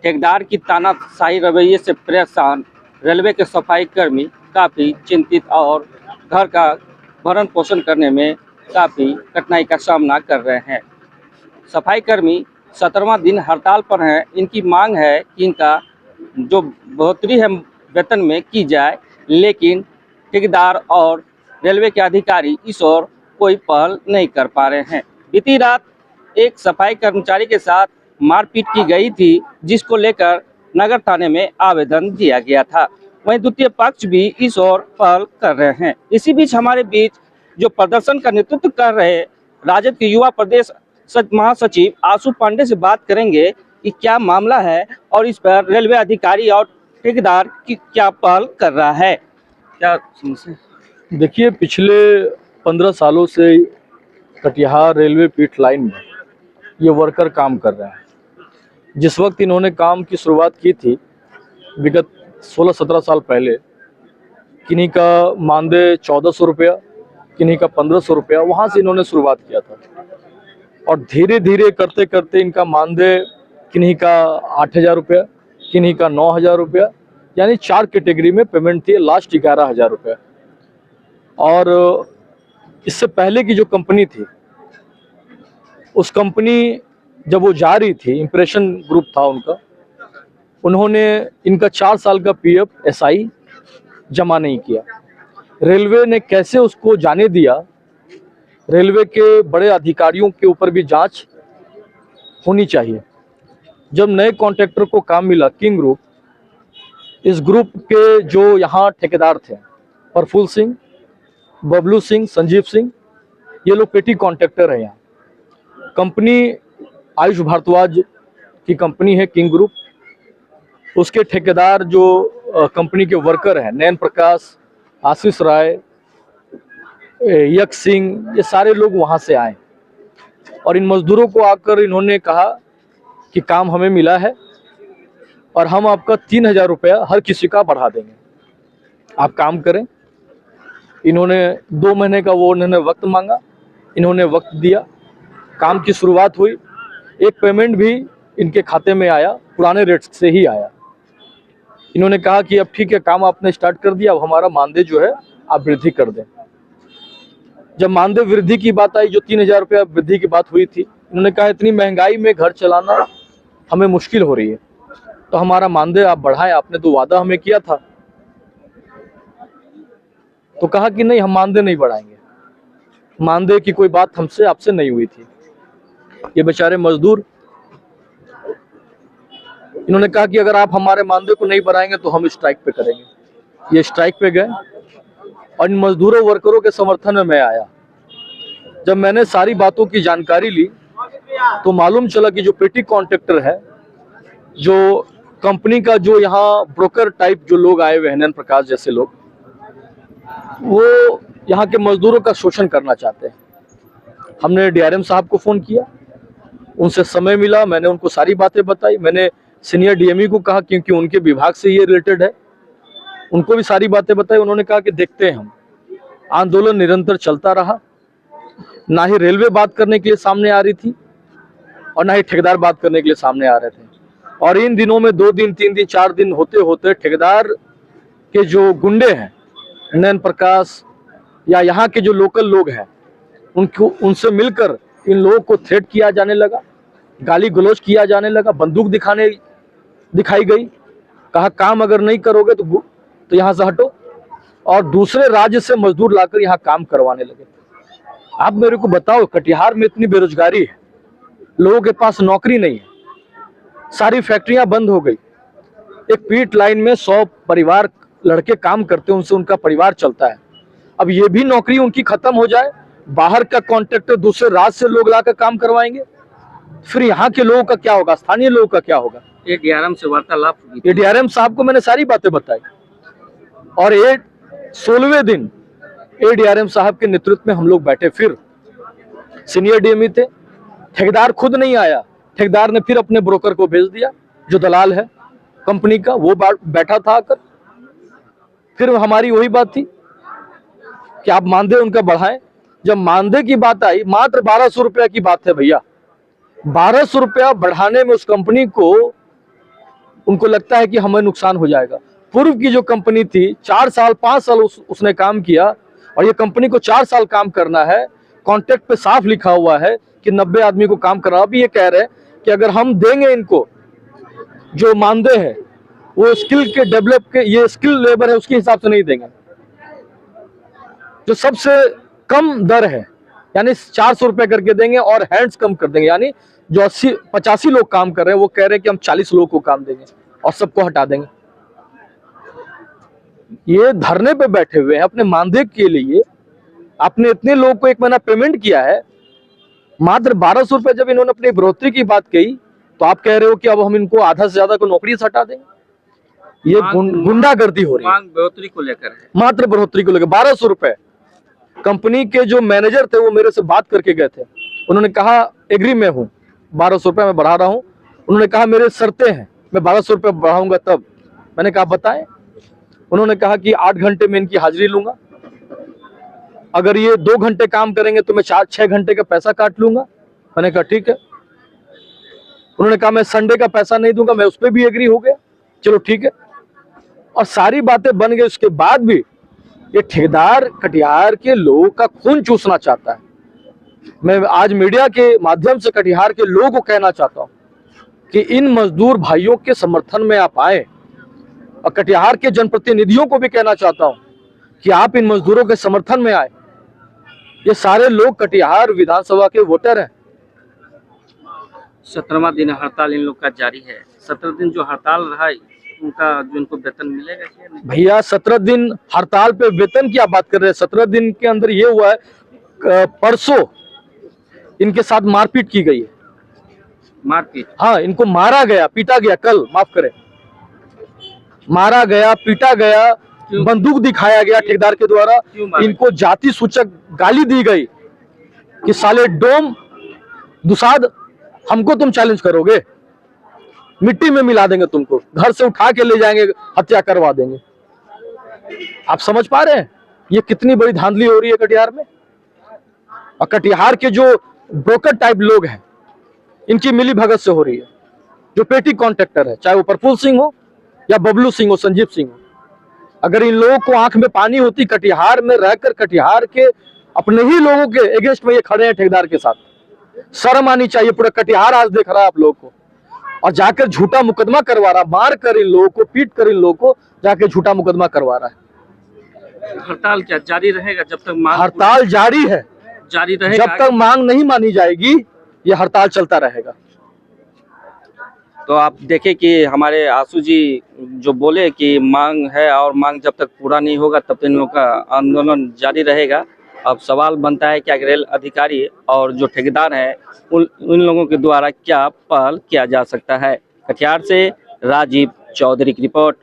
ठेकेदार की तानाशाही रवैये से परेशान रेलवे के सफाई कर्मी काफ़ी चिंतित और घर का भरण पोषण करने में काफ़ी कठिनाई का सामना कर रहे हैं। सफाई कर्मी 17वां दिन हड़ताल पर हैं। इनकी मांग है कि इनका जो बढ़ोतरी है वेतन में की जाए, लेकिन ठेकेदार और रेलवे के अधिकारी इस ओर कोई पहल नहीं कर पा रहे हैं। बीती रात एक सफाई कर्मचारी के साथ मारपीट की गई थी, जिसको लेकर नगर थाने में आवेदन दिया गया था। वहीं द्वितीय पक्ष भी इस ओर पहल कर रहे हैं। इसी बीच हमारे बीच जो प्रदर्शन का नेतृत्व कर रहे राजद के युवा प्रदेश महासचिव आशु पांडे से बात करेंगे कि क्या मामला है और इस पर रेलवे अधिकारी और ठेकेदार की क्या पहल कर रहा है। क्या समस्या? देखिए, पिछले 15 सालों से कटिहार रेलवे पीठ लाइन में ये वर्कर काम कर रहे हैं। जिस वक्त इन्होंने काम की शुरुआत की थी विगत 16-17 साल पहले, किन्हीं का मानदेय 1400 रुपया, किन्हीं का 1500 रुपया, वहाँ से इन्होंने शुरुआत किया था और धीरे धीरे करते करते इनका मानदेय किन्हीं का 8000 रुपया, किन्हीं का 9000 रुपया, यानी 4 कैटेगरी में पेमेंट थी। लास्ट 11000 रुपया। और इससे पहले की जो कंपनी थी, उस कंपनी जब वो जा रही थी, इंप्रेशन ग्रुप था उनका, उन्होंने इनका 4 साल का पीएफ एसआई जमा नहीं किया। रेलवे ने कैसे उसको जाने दिया, रेलवे के बड़े अधिकारियों के ऊपर भी जांच होनी चाहिए। जब नए कॉन्ट्रैक्टर को काम मिला किंग ग्रुप, इस ग्रुप के जो यहाँ ठेकेदार थे, प्रफुल्ल सिंह, बबलू सिंह, संजीव सिंह, ये लोग पेटी कॉन्ट्रैक्टर हैं। यहाँ कंपनी आयुष भारद्वाज की कंपनी है किंग ग्रुप। उसके ठेकेदार जो कंपनी के वर्कर हैं, नयन प्रकाश, आशीष राय, यक सिंह, ये सारे लोग वहाँ से आए और इन मजदूरों को आकर इन्होंने कहा कि काम हमें मिला है और हम आपका 3000 रुपया हर किसी का बढ़ा देंगे, आप काम करें। इन्होंने 2 महीने का उन्होंने वक्त मांगा, इन्होंने वक्त दिया, काम की शुरुआत हुई। एक पेमेंट भी इनके खाते में आया, पुराने रेट से ही आया। इन्होंने कहा कि अब ठीक है, काम आपने स्टार्ट कर दिया, अब हमारा मानदेय जो है आप वृद्धि कर दें। जब मानदेय वृद्धि की बात आई, जो 3000 रुपया वृद्धि की बात हुई थी, इन्होंने कहा इतनी महंगाई में घर चलाना हमें मुश्किल हो रही है, तो हमारा मानदेय आप बढ़ाएं, आपने तो वादा हमें किया था। तो कहा कि नहीं, हम मानदेय नहीं बढ़ाएंगे, मानदेय की कोई बात हमसे आपसे नहीं हुई थी। ये बेचारे मजदूर, इन्होंने कहा कि अगर आप हमारे मानदेय को नहीं बढ़ाएंगे तो हम स्ट्राइक पे करेंगे। ये स्ट्राइक पे गए और इन मजदूरों वर्करों के समर्थन में मैं आया। जब मैंने सारी बातों की जानकारी ली तो मालूम चला कि जो पेटी कॉन्ट्रैक्टर है, जो कंपनी का जो यहाँ ब्रोकर टाइप जो लोग आए हुए हैं, नयन प्रकाश जैसे लोग, वो यहाँ के मजदूरों का शोषण करना चाहते हैं। हमने डीआरएम साहब को फोन किया, उनसे समय मिला, मैंने उनको सारी बातें बताई। मैंने सीनियर डीएमई को कहा, क्योंकि उनके विभाग से ये रिलेटेड है, उनको भी सारी बातें बताई। उन्होंने कहा कि देखते हैं हम। आंदोलन निरंतर चलता रहा। ना ही रेलवे बात करने के लिए सामने आ रही थी और ना ही ठेकेदार बात करने के लिए सामने आ रहे थे। और इन दिनों में 2 दिन, 3 दिन, 4 दिन होते होते ठेकेदार के जो गुंडे हैं, नयन प्रकाश या यहाँ के जो लोकल लोग हैं, उनसे मिलकर इन लोगों को थ्रेट किया जाने लगा, गाली गलौज किया जाने लगा, बंदूक दिखाई गई। कहा काम अगर नहीं करोगे तो यहाँ से हटो, और दूसरे राज्य से मजदूर लाकर यहाँ काम करवाने लगे। आप मेरे को बताओ, कटिहार में इतनी बेरोजगारी है, लोगों के पास नौकरी नहीं है, सारी फैक्ट्रियां बंद हो गई। एक पीठ लाइन में 100 परिवार लड़के काम करते हैं, उनसे उनका परिवार चलता है। अब ये भी नौकरी उनकी खत्म हो जाए, बाहर का कॉन्ट्रैक्टर दूसरे राज्य से लोग लाकर काम करवाएंगे, फिर यहाँ के लोगों का क्या होगा, स्थानीय लोगों का क्या होगा। ये डीआरएम से वार्तालाप हुई। ये डीआरएम साहब को मैंने सारी बातें बताई और 16वें दिन डीआरएम साहब के नेतृत्व में हम लोग बैठे। फिर सीनियर डीएमई थे, ठेकेदार खुद नहीं आया, ठेकेदार ने फिर अपने ब्रोकर को भेज दिया, जो दलाल है कंपनी का, वो बैठा था आकर। फिर हमारी वही बात थी कि आप मानदेय उनका बढ़ाएं। जब मानदेय की बात आई, मात्र 1200 रुपया की बात है भैया, 1200 रुपया बढ़ाने में उस कंपनी को उनको लगता है कि हमें नुकसान हो जाएगा। पूर्व की जो कंपनी थी 4 साल 5 साल उसने काम किया, और ये कंपनी को 4 साल काम करना है। कॉन्ट्रैक्ट पे साफ लिखा हुआ है कि 90 आदमी को काम करना। अभी ये कह रहे हैं कि अगर हम देंगे इनको जो मानदेय है वो स्किल के डेवलप के, ये स्किल लेबर है उसके हिसाब से नहीं देंगे, जो सबसे कम दर है यानी 400 रुपए करके देंगे, और हैंड्स कम कर देंगे। यानी जो 85 लोग काम कर रहे हैं वो कह रहे हैं कि हम 40 लोगों को काम देंगे और सबको हटा देंगे। ये धरने पे बैठे हुए हैं अपने मानदेय के लिए। आपने इतने लोगों को 1 महीना पेमेंट किया है, मात्र 1200 रुपए। जब इन्होंने अपनी बढ़ोतरी की बात कही तो आप कह रहे हो कि अब हम इनको आधा से ज्यादा को नौकरी से हटा देंगे। ये गुंडागर्दी हो रही है। मांग बढ़ोतरी को लेकर है, मात्र बढ़ोतरी को लेकर 1200 रुपए। कंपनी के जो मैनेजर थे वो मेरे से बात करके गए थे, उन्होंने कहा एग्री में हूँ, 1200 रुपए मैं बढ़ा रहा हूँ। उन्होंने कहा मेरे शर्तें हैं, मैं 1200 रुपए बढ़ाऊंगा तब। मैंने कहा बताएं। उन्होंने कहा कि 8 घंटे में इनकी हाजिरी लूंगा, अगर ये 2 घंटे काम करेंगे तो मैं 4-6 घंटे का पैसा काट लूंगा। मैंने कहा ठीक है। उन्होंने कहा मैं संडे का पैसा नहीं दूंगा, मैं उस पर भी एग्री हो गया, चलो ठीक है। और सारी बातें बन गई। उसके बाद भी ये ठेकेदार कटिहार के लोगों का खून चूसना चाहता है। मैं आज मीडिया के माध्यम से कटिहार के लोगों को कहना चाहता हूं कि इन मजदूर भाइयों के समर्थन में आप आए, और कटिहार के जनप्रतिनिधियों को भी कहना चाहता हूं कि आप इन मजदूरों के समर्थन में आए। ये सारे लोग कटिहार विधानसभा के वोटर हैं। 17वां दिन हड़ताल इन लोग का जारी है। 17 दिन जो हड़ताल रहा उनका जो इनको वेतन मिलेगा क्या नहीं? भैया 17 दिन हड़ताल पे वेतन की आप बात कर रहे हैं। 17 दिन के अंदर ये हुआ है, परसों इनके साथ मारपीट की गई है। मारपीट? हाँ, इनको मारा गया, पीटा गया। कल, माफ करें, मारा गया, पीटा गया, बंदूक दिखाया गया ठेकेदार के द्वारा। इनको जाति सूचक गाली दी गई कि साले डोम दुसाद, हमको तुम चैलेंज करोगे, मिट्टी में मिला देंगे तुमको, घर से उठा के ले जाएंगे, हत्या करवा देंगे। आप समझ पा रहे हैं ये कितनी बड़ी धांधली हो रही है कटिहार में? और कटिहार के जो ब्रोकर टाइप लोग हैं इनकी मिली भगत से हो रही है। जो पेटी कॉन्ट्रैक्टर है, चाहे वो प्रफुल्ल सिंह हो या बबलू सिंह हो, संजीव सिंह हो, अगर इन लोगों को आंख में पानी होती, कटिहार में रहकर कटिहार के अपने ही लोगों के अगेंस्ट में ये खड़े हैं ठेकेदार के साथ, शर्म आनी चाहिए। पूरा कटिहार आज देख रहा है आप लोगों को, और जाकर झूठा मुकदमा करवा रहा, मार कर इन लोगों को, पीट कर इन लोगों को जाकर झूठा मुकदमा करवा रहा है। हड़ताल क्या जारी रहेगा जब तक मांग? हड़ताल जारी है, जारी रहेगा जब तक मांग नहीं मानी जाएगी ये हड़ताल चलता रहेगा। तो आप देखें कि हमारे आशु जी जो बोले कि मांग है, और मांग जब तक पूरा नहीं होगा तब तक इन लोगों का आंदोलन जारी रहेगा। अब सवाल बनता है कि रेल अधिकारी और जो ठेकेदार हैं उन लोगों के द्वारा क्या पहल किया जा सकता है। कटिहार से राजीव चौधरी की रिपोर्ट।